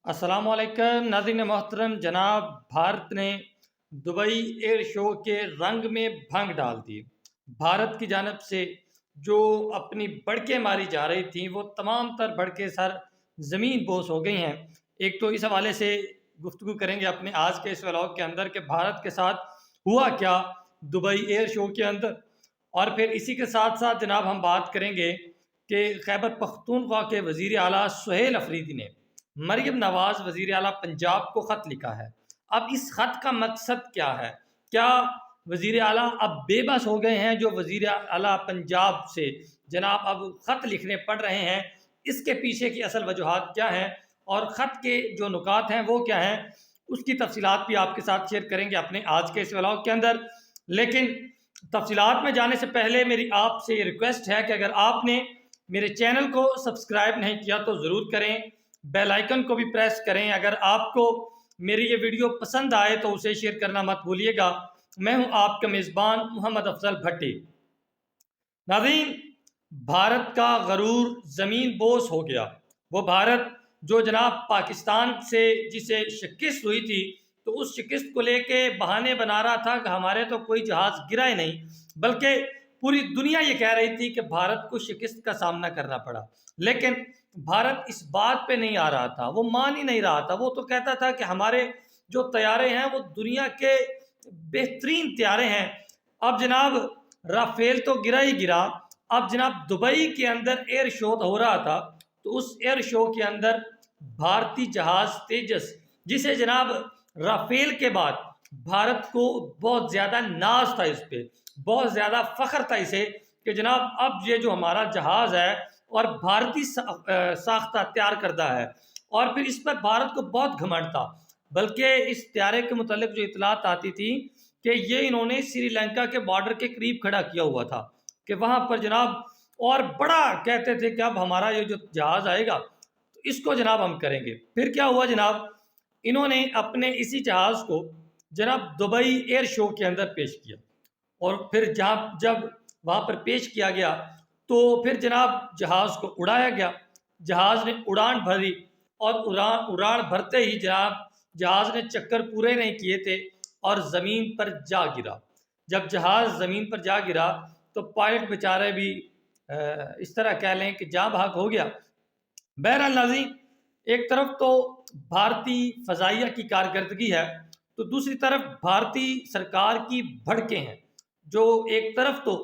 अस्सलाम वालेकुम नाज़रीन मोहतरम। जनाब, भारत ने दुबई एयर शो के रंग में भंग डाल दी। भारत की जानब से जो अपनी बड़कें मारी जा रही थी वो तमाम तर बड़कें सर ज़मीन बोस हो गई हैं। एक तो इस हवाले से गुफ्तगू करेंगे अपने आज के इस व्लॉग के अंदर कि भारत के साथ हुआ क्या दुबई एयर शो के अंदर, और फिर इसी के साथ साथ जनाब हम बात करेंगे कि खैबर पख्तूनख्वा के वज़ीर आला सुहेल अफरीदी ने मरियम नवाज वज़ीर आला पंजाब को ख़त लिखा है। अब इस ख़त का मकसद क्या है? क्या वज़ीर आला अब बेबस हो गए हैं जो वज़ीर आला पंजाब से जनाब अब ख़त लिखने पड़ रहे हैं? इसके पीछे की असल वजूहात क्या हैं और ख़त के जो नुकात हैं वो क्या हैं, उसकी तफसीलात भी आपके साथ शेयर करेंगे अपने आज के इस व्लॉग के अंदर। लेकिन तफसीलात में जाने से पहले मेरी आपसे ये रिक्वेस्ट है कि अगर आपने मेरे चैनल को सब्सक्राइब नहीं किया तो ज़रूर करें, बेल आइकन को भी प्रेस करें। अगर आपको मेरी ये वीडियो पसंद आए तो उसे शेयर करना मत भूलिएगा। मैं हूं आपका मेज़बान मोहम्मद अफजल भट्टी। नाज़रीन, भारत का गरूर ज़मीन बोस हो गया। वो भारत जो जनाब पाकिस्तान से जिसे शिकस्त हुई थी तो उस शिकस्त को लेके बहाने बना रहा था कि हमारे तो कोई जहाज़ गिरा ही नहीं, बल्कि पूरी दुनिया ये कह रही थी कि भारत को शिकस्त का सामना करना पड़ा। लेकिन भारत इस बात पे नहीं आ रहा था, वो मान ही नहीं रहा था। वो तो कहता था कि हमारे जो तैयारे हैं वो दुनिया के बेहतरीन तैयारे हैं। अब जनाब राफेल तो गिरा ही गिरा, अब जनाब दुबई के अंदर एयर शो हो रहा था तो उस एयर शो के अंदर भारतीय जहाज तेजस, जिसे जनाब राफेल के बाद भारत को बहुत ज़्यादा नाज था, इस पे बहुत ज़्यादा फ़ख्र था इसे कि जनाब अब ये जो हमारा जहाज़ है और भारतीय साख्ता तैयार करता है, और फिर इस पर भारत को बहुत घमंड था। बल्कि इस त्यारे के मुतालिक जो इतलात आती थी कि ये इन्होंने श्रीलंका के बॉर्डर के करीब खड़ा किया हुआ था कि वहाँ पर जनाब और बड़ा कहते थे कि अब हमारा ये जो जहाज़ आएगा तो इसको जनाब हम करेंगे। फिर क्या हुआ जनाब, इन्होंने अपने इसी जहाज़ को जनाब दुबई एयर शो के अंदर पेश किया, और फिर जब वहाँ पर पेश किया गया तो फिर जनाब जहाज़ को उड़ाया गया। जहाज़ ने उड़ान भरी और उड़ान भरते ही जनाब जहाज़ ने चक्कर पूरे नहीं किए थे और ज़मीन पर जा गिरा। जब जहाज़ ज़मीन पर जा गिरा तो पायलट बेचारे भी इस तरह कह लें कि जाँ भाग हो गया। बहरहाल नाज़रीन, एक तरफ तो भारतीय फ़ज़ाइया की कारकर्दगी है तो दूसरी तरफ भारतीय सरकार की भड़कें हैं, जो एक तरफ तो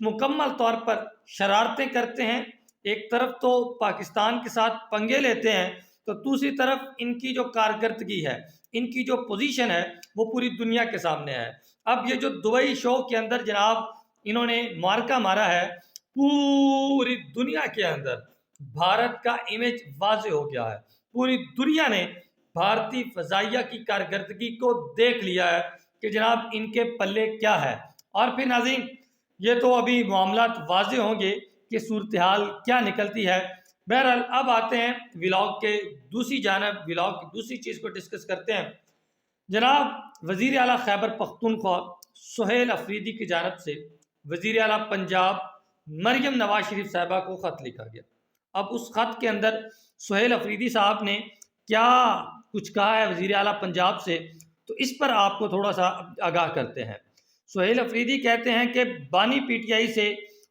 मुकम्मल तौर पर शरारतें करते हैं, एक तरफ तो पाकिस्तान के साथ पंगे लेते हैं, तो दूसरी तरफ इनकी जो कारकर्दगी है, इनकी जो पोजीशन है वो पूरी दुनिया के सामने है। अब ये जो दुबई शो के अंदर जनाब इन्होंने मार्का मारा है, पूरी दुनिया के अंदर भारत का इमेज वाज़े हो गया है। पूरी दुनिया ने भारतीय फ़ज़ाइया की कारकर्दगी को देख लिया है कि जनाब इनके पल्ले क्या है। और फिर नाज़रीन, ये तो अभी मामलात वाज़े होंगे कि सूरत हाल क्या निकलती है। बहरहाल अब आते हैं व्लॉग के दूसरी जानब, व्लॉग की दूसरी चीज़ को डिस्कस करते हैं। जनाब वज़ीर आला खैबर पख्तूनख्वा सुहेल अफरीदी की जानब से वज़ीर आला पंजाब मरियम नवाज शरीफ साहिबा को ख़त लिखा गया। अब उस ख़त के अंदर सुहेल अफरीदी साहब ने क्या कुछ कहा है वज़ीर आला पंजाब से, तो इस पर आपको थोड़ा सा आगाह करते हैं। सुहेल अफरीदी कहते हैं कि बानी पीटीआई से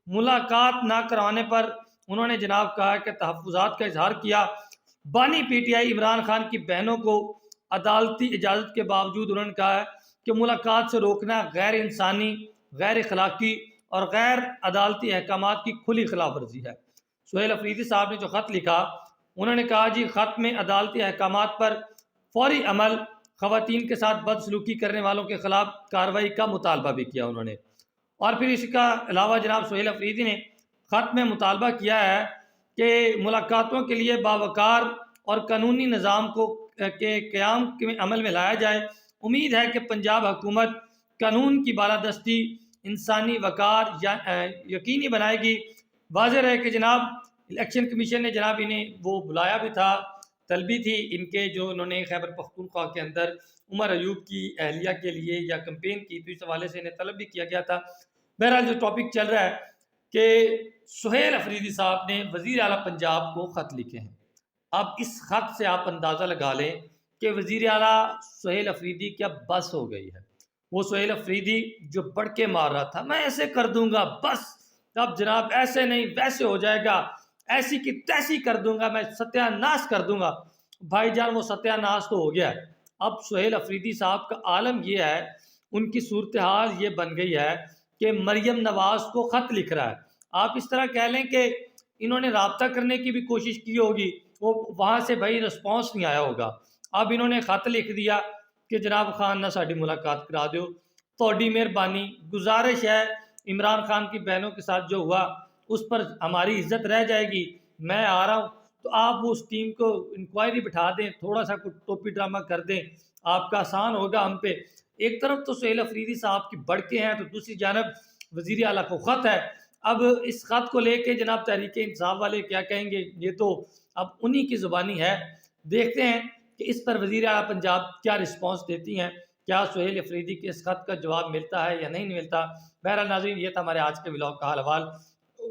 मुलाकात ना करवाने पर उन्होंने जनाब कहा कि तहफ़्फ़ुज़ात का इजहार किया। बानी पीटीआई इमरान खान की बहनों को अदालती इजाज़त के बावजूद उन्होंने कहा है कि मुलाकात से रोकना गैर इंसानी, गैर अखलाकी और गैर अदालती अहकामात की खुली खिलाफ वर्जी है। सुहेल अफरीदी साहब ने जो ख़त लिखा, उन्होंने कहा जी ख़त में अदालती अहकामात पर फौरी अमल, ख़वातीन के साथ बदसलूकी करने वालों के ख़िलाफ़ कार्रवाई का मुतालबा भी किया उन्होंने। और फिर इसका अलावा जनाब सुहेल अफरीदी ने ख़त में मुतालबा किया है कि मुलाकातों के लिए बावकार और कानूनी निज़ाम को के क़याम के अमल में लाया जाए। उम्मीद है कि पंजाब हुकूमत कानून की बालादस्ती, इंसानी वक़ार यकीनी बनाएगी। वाज़ेह रहे कि जनाब इलेक्शन कमीशन ने जनाब इन्हें वो बुलाया भी था, तलबी थी इनके जो उन्होंने खैबर पख्तूनख्वा के अंदर उमर अयूब की अहलिया के लिए या कैंपेन की, तो इस हवाले से इन्हें तलब भी किया गया था। बहरहाल जो टॉपिक चल रहा है कि सुहेल अफरीदी साहब ने वज़ीर आला पंजाब को ख़त लिखे हैं। اب اس خط سے آپ اندازہ لگا لیں کہ وزیر اعلیٰ سہیل افریدی کی اب بس ہو گئی ہے۔ وہ سہیل افریدی جو بڑھ کے مار رہا تھا میں ایسے کر دوں گا، بس اب جناب ایسے نہیں ویسے ہو جائے گا، ایسی کی تیسی کر دوں گا، میں ستیہ ناش کر دوں گا۔ بھائی جان وہ ستیہ ناش تو ہو گیا ہے۔ اب سہیل افریدی صاحب کا عالم یہ ہے، ان کی صورتحال یہ بن گئی ہے کہ مریم نواز کو خط لکھ رہا ہے۔ آپ اس طرح کہہ لیں کہ انہوں نے رابطہ کرنے کی بھی کوشش کی ہوگی، وہ وہاں سے بھائی رسپانس نہیں آیا ہوگا۔ اب انہوں نے خط لکھ دیا کہ جناب خان نہ ساڑی ملاقات کرا دیو، توڑی مہربانی، گزارش ہے عمران خان کی بہنوں کے ساتھ جو ہوا اس پر ہماری عزت رہ جائے گی، میں آ رہا ہوں تو آپ اس ٹیم کو انکوائری بٹھا دیں، تھوڑا سا کچھ ٹوپی ڈرامہ کر دیں، آپ کا آسان ہوگا ہم پہ۔ ایک طرف تو سہیل افریدی صاحب کی بڑکے ہیں تو دوسری جانب وزیر اعلیٰ کو خط ہے۔ اب اس خط کو لے کے جناب تحریک انصاف والے کیا کہیں گے، یہ تو اب انہی کی زبانی ہے۔ دیکھتے ہیں کہ اس پر وزیر اعلیٰ پنجاب کیا رسپانس دیتی ہیں، کیا سہیل افریدی کے اس خط کا جواب ملتا ہے یا نہیں ملتا۔ بہرحال ناظرین یہ تھا ہمارے آج کے ولاگ کا حال حوال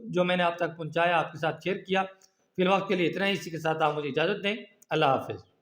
جو میں نے آپ تک پہنچایا، آپ کے ساتھ شیئر کیا۔ فی الوقت کے لیے اتنا ہی، اسی کے ساتھ آپ مجھے اجازت دیں، اللہ حافظ۔